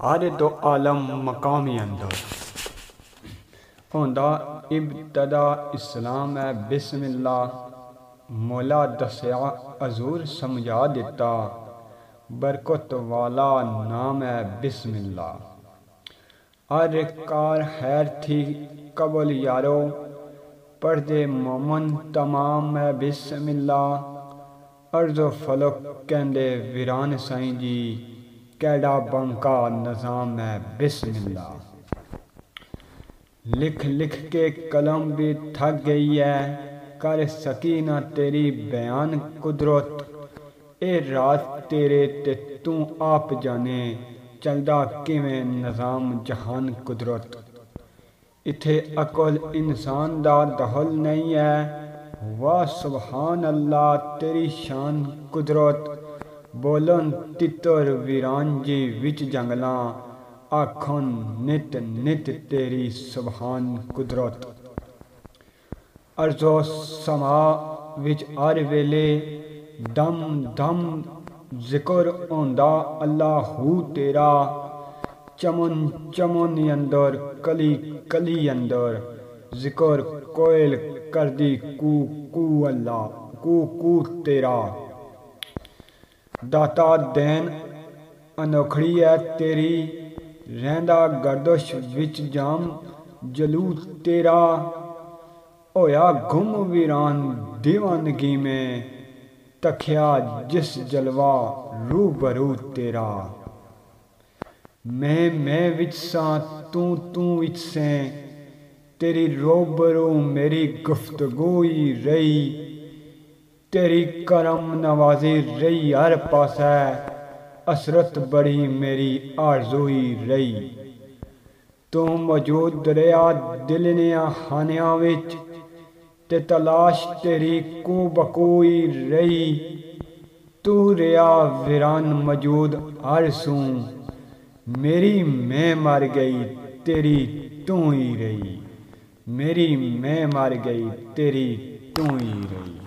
हर दो आलम मकामी अंदर होंदा इब्तदा इस्लाम है बिस्मिल्लाह मौला दस्या हजूर समझा दिता बरकत वाला नाम है बिस्मिल्लाह हर कार खैर थी कबल यारो पढ़ दे मोमन तमाम है बिस्मिल्लाह अर्ज़ो फलक कहंदे वीरान साईं जी कैडा बंका निज़ाम है बिस्मिल्लाह लिख लिख के कलम भी थक गई है कर सकी ना तेरी बयान कुदरत ए रात तेरे ते तू आप जाने चलदा किवें निज़ाम जहान कुदरत इथे अकल इंसान दा दखल नहीं है वाह सुभान अल्लाह तेरी शान कुदरत बोलन तितर वीरान जी विच जंगलां आखन नित नित तेरी सुभान कुदरत अर्ज़ो समा विच हर वेले दम दम जिक्र होंदा अल्लाहू तेरा चमन चमन अंदर कली कली अंदर जिक्र कोयल करदी कू कू अल्लाह कू तेरा दाता दैन अनोखड़ी है तेरी रहंदा गर्दश विच जाम जलू तेरा होया गुम वीरान दीवानगी में तखया जिस जलवा रूबरू तेरा मैं विच सा तू विच से तेरी रोबरू मेरी गुफ्तगूई रही तेरी करम नवाजी रही हर पासे असरत बड़ी मेरी आरज़ूई रही तू मौजूद दरिया दिल ने खानिया विच ते तलाश तेरी को बकोई रही तू रिया वीरान मौजूद हर सू मेरी मैं मर गई तेरी तू ही रही मेरी मैं मर गई तेरी तू ही रही।